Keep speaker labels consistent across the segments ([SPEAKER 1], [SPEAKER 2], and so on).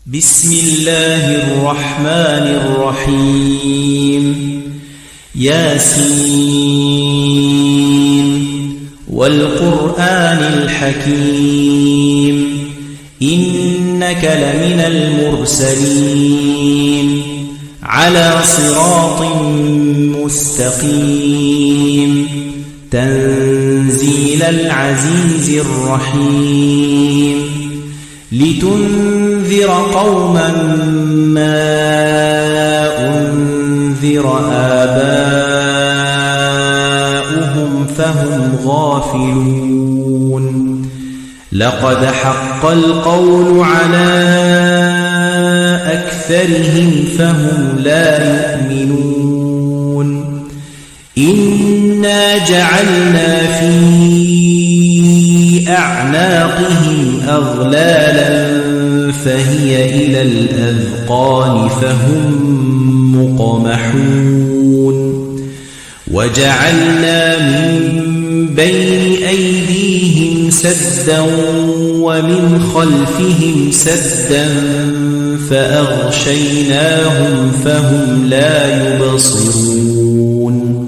[SPEAKER 1] بسم الله الرحمن الرحيم ياسين والقرآن الحكيم إنك لمن المرسلين على صراط مستقيم تنزيل العزيز الرحيم لتنذر قوما ما أنذر آباؤهم فهم غافلون لقد حق القول على أكثرهم فهم لا يؤمنون إنا جعلنا في أعناقهم أغلالا فهي إلى الأذقان فهم مقمحون وجعلنا من بين أيديهم سدا ومن خلفهم سدا فأغشيناهم فهم لا يبصرون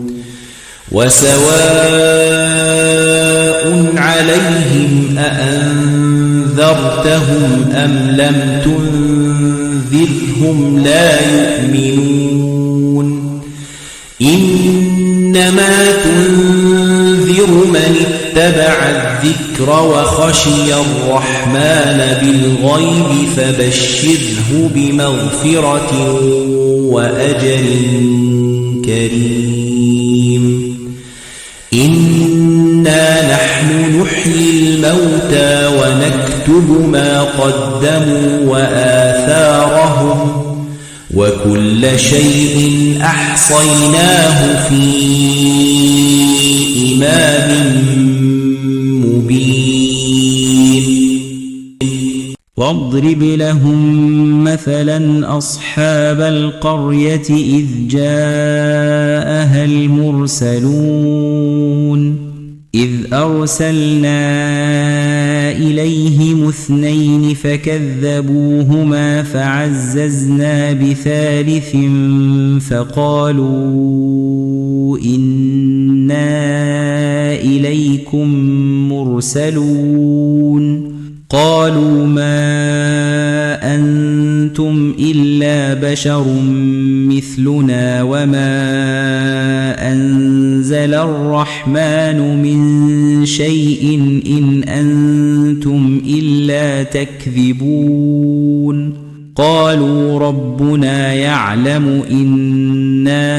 [SPEAKER 1] وسواء عليهم أأنذرتهم أم لم تنذرهم لا يؤمنون إنما تنذر من اتبع الذكر وخشي الرحمن بالغيب فبشره بمغفرة وأجر كريم إنا نحن نحيي الموتى ونكتب ما قدموا وآثارهم وكل شيء أحصيناه في إمام مبين
[SPEAKER 2] واضرب لهم مثلا أصحاب القرية إذ جاءها المرسلون إذ أرسلنا إليهم اثنين فكذبوهما فعززنا بثالث فقالوا إنا إليكم مرسلون قالوا ما أنتم إلا بشر مثلنا وما أنزل الرحمن من شيء إن أنتم إلا تكذبون قالوا ربنا يعلم إنا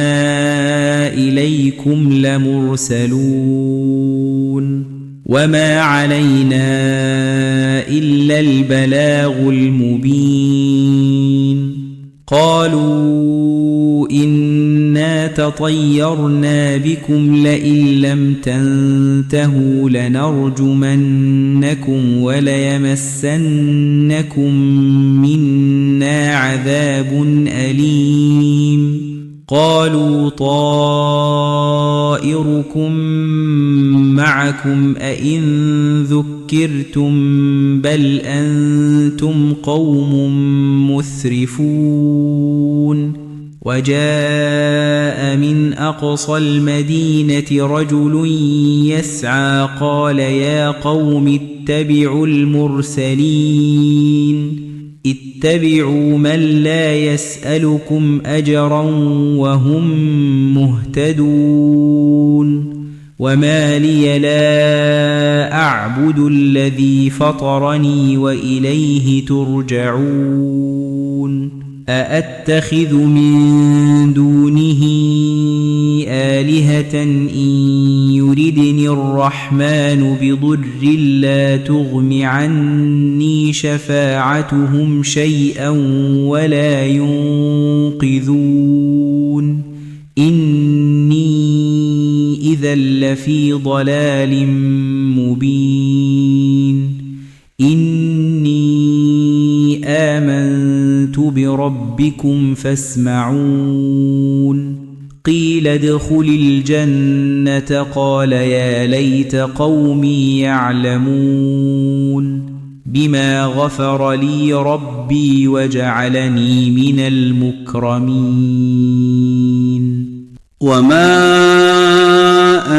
[SPEAKER 2] إليكم لمرسلون وما علينا إلا البلاغ المبين قالوا إنا تطيرنا بكم لئن لم تنتهوا لنرجمنكم وليمسنكم منا عذاب أليم قالوا طائركم معكم أئن ذكرتم بل أنتم قوم مسرفون وجاء من أقصى المدينة رجل يسعى قال يا قوم اتبعوا المرسلين اتبعوا من لا يسألكم أجرا وهم مهتدون وما لي لا أعبد الذي فطرني وإليه ترجعون أأتخذ من دونه آلهة إن يردني الرحمن بضر لا تغن عني شفاعتهم شيئا ولا ينقذون إني إذا لفي ضلال مبين إني آمنت بربكم فاسمعون قيل ادخل الجنة قال يا ليت قومي يعلمون بما غفر لي ربي وجعلني من المكرمين
[SPEAKER 3] وما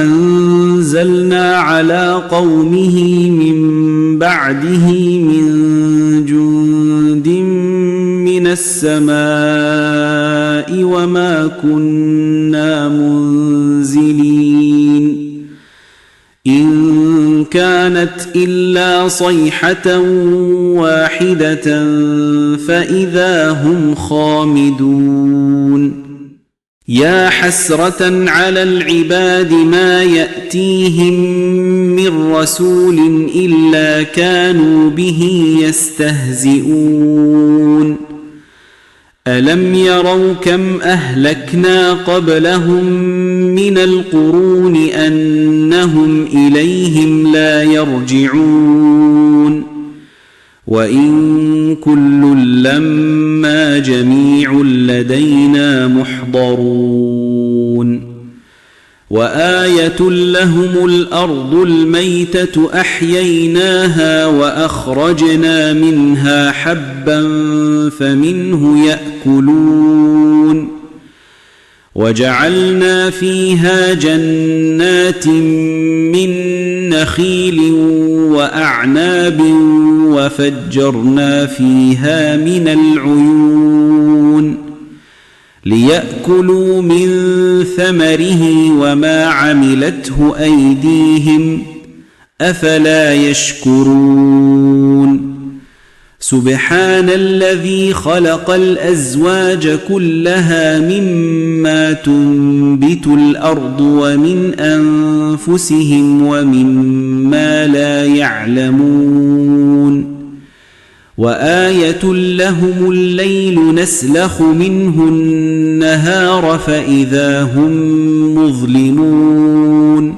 [SPEAKER 3] أنزلنا على قومه من بعده من جند من السماء وما كنا منزلين إن كانت إلا صيحة واحدة فإذا هم خامدون يا حسرة على العباد ما يأتيهم من رسول إلا كانوا به يستهزئون ألم يروا كم أهلكنا قبلهم من القرون أنهم إليهم لا يرجعون وإن كل لما جميع لدينا محضرون وآية لهم الأرض الميتة أحييناها وأخرجنا منها حبا فمنه يأكلون وجعلنا فيها جنات من نخيل وأعناب وفجرنا فيها من العيون ليأكلوا من ثمره وما عملته أيديهم أفلا يشكرون سبحان الذي خلق الأزواج كلها مما تنبت الأرض ومن أنفسهم ومما لا يعلمون وآية لهم الليل نسلخ منه النهار فإذا هم مظلمون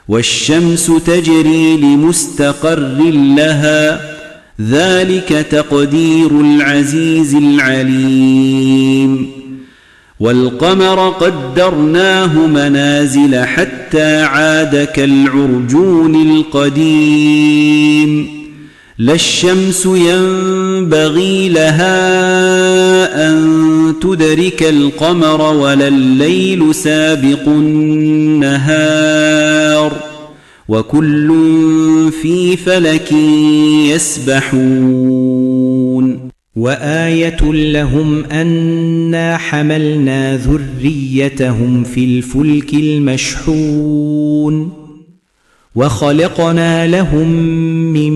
[SPEAKER 3] والشمس تجري لمستقر لها ذلك تقدير العزيز العليم والقمر قدرناه منازل حتى عاد كالعرجون القديم لا الشمس ينبغي لها أن تدرك القمر ولا الليل سابق النهار وكل في فلك يسبحون
[SPEAKER 2] وآية لهم أنا حملنا ذريتهم في الفلك المشحون وخلقنا لهم من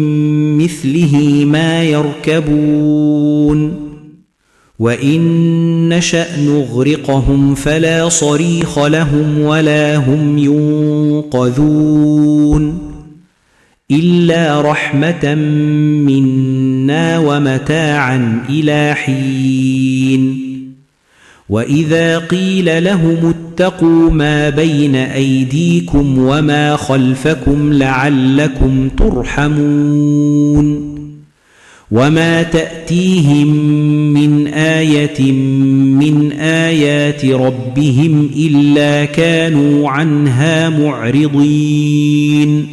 [SPEAKER 2] مثله ما يركبون وإن نشأ نغرقهم فلا صريخ لهم ولا هم ينقذون إلا رحمة منا ومتاعا إلى حين وإذا قيل لهم اتقوا ما بين أيديكم وما خلفكم لعلكم ترحمون وما تأتيهم من آية من آيات ربهم إلا كانوا عنها معرضين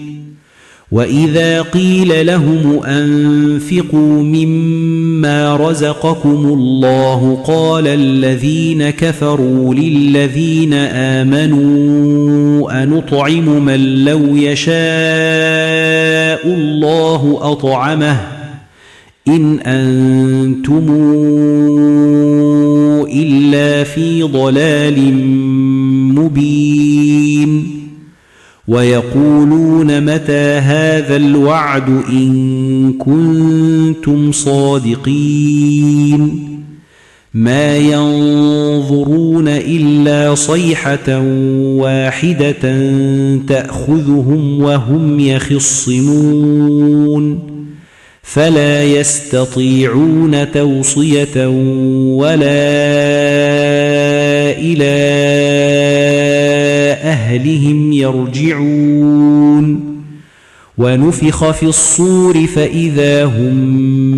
[SPEAKER 2] وإذا قيل لهم أنفقوا مما رزقكم الله قال الذين كفروا للذين آمنوا أنطعم من لو يشاء الله أطعمه إن أنتم إلا في ضلال مبين ويقولون متى هذا الوعد إن كنتم صادقين ما ينظرون إلا صيحة واحدة تأخذهم وهم يخصمون فلا يستطيعون توصية ولا إلى أهلهم يرجعون ونفخ في الصور فإذا هم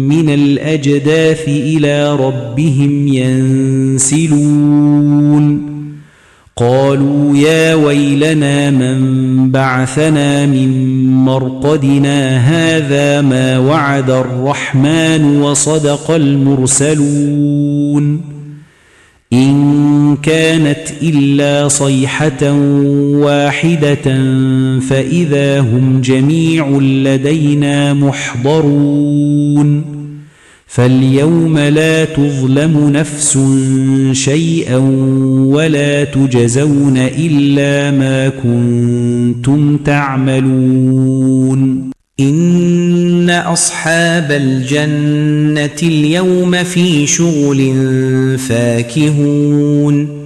[SPEAKER 2] من الأجداث إلى ربهم ينسلون قالوا يا ويلنا من بعثنا من مرقدنا هذا ما وعد الرحمن وصدق المرسلون إن كانت إلا صيحة واحدة فإذا هم جميع لدينا محضرون فاليوم لا تظلم نفس شيئا ولا تجزون إلا ما كنتم تعملون إن أصحاب الجنة اليوم في شغل فاكهون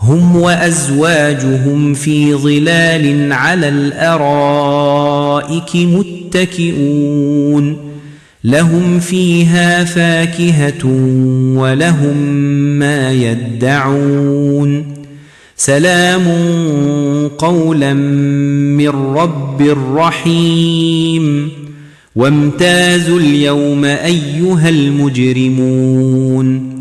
[SPEAKER 2] هم وأزواجهم في ظلال على الأرائك متكئون لهم فيها فاكهة ولهم ما يدعون سلام قولا من رب رحيم وامتازوا اليوم أيها المجرمون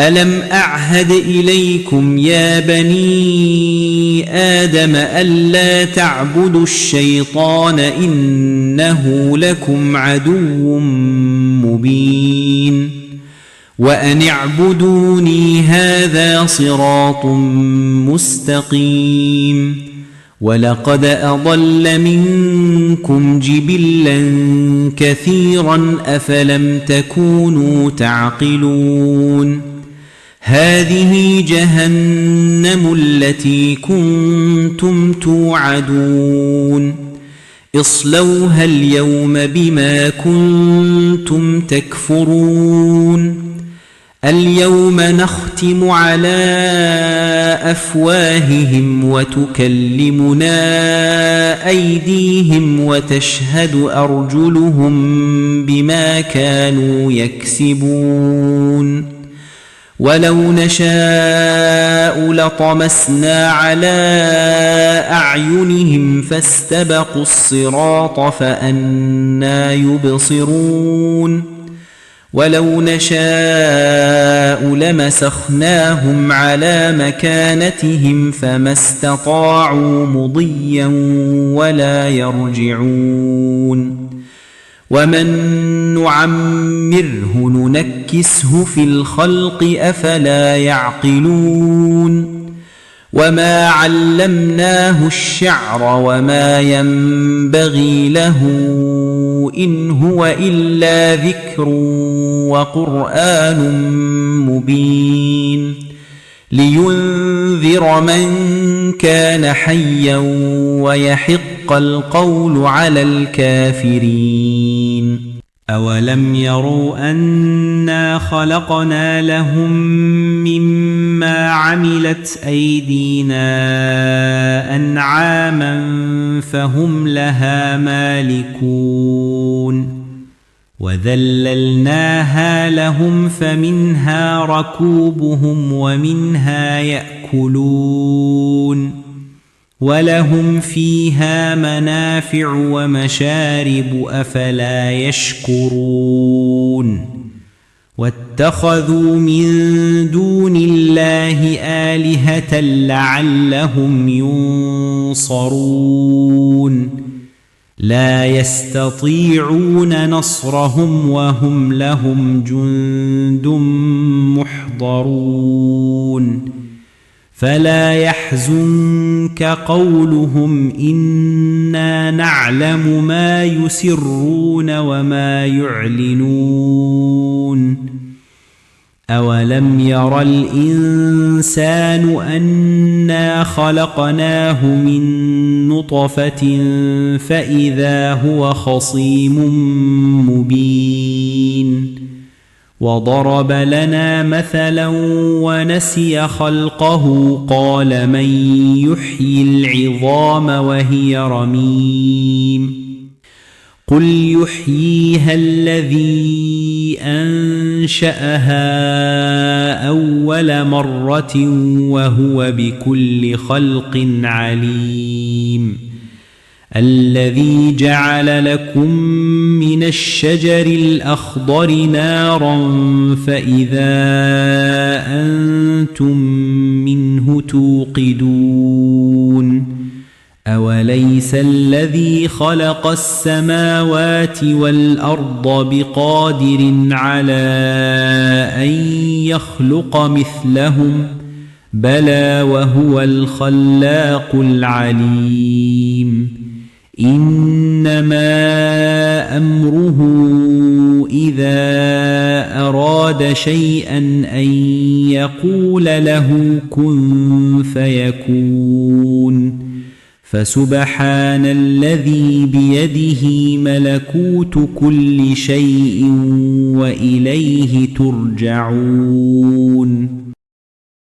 [SPEAKER 2] ألم أعهد إليكم يا بني آدم ألا تعبدوا الشيطان إنه لكم عدو مبين وأن اعبدوني هذا صراط مستقيم ولقد أضل منكم جبلا كثيرا أفلم تكونوا تعقلون هذه جهنم التي كنتم توعدون اصلوها اليوم بما كنتم تكفرون اليوم نختم على أفواههم وتكلمنا أيديهم وتشهد أرجلهم بما كانوا يكسبون ولو نشاء لطمسنا على أعينهم فاستبقوا الصراط فأنى يبصرون ولو نشاء لمسخناهم على مكانتهم فما استطاعوا مضيا ولا يرجعون ومن نعمره ننكسه في الخلق أفلا يعقلون وما علمناه الشعر وما ينبغي له إن هو إلا ذكر وقرآن مبين لينذر من كان حيا ويحق القول على الكافرين أولم يروا أنا خلقنا لهم مما عملت أيدينا أنعاما فهم لها مالكون وذللناها لهم فمنها ركوبهم ومنها يأكلون ولهم فيها منافع ومشارب أفلا يشكرون واتخذوا من دون الله آلهة لعلهم ينصرون لا يستطيعون نصرهم وهم لهم جند محضرون فلا يحزنك قولهم إنا نعلم ما يسرون وما يعلنون أولم ير الإنسان أنا خلقناه من نطفة فإذا هو خصيم مبين وضرب لنا مثلا ونسي خلقه قال من يحيي العظام وهي رميم قل يحييها الذي أنشأها أول مرة وهو بكل خلق عليم الذي جعل لكم من الشجر الأخضر نارا فإذا أنتم منه توقدون أوليس الذي خلق السماوات والأرض بقادر على أن يخلق مثلهم بلى وهو الخلاق العليم إنما أمره إذا أراد شيئا أن يقول له كن فيكون فسبحان الذي بيده ملكوت كل شيء وإليه ترجعون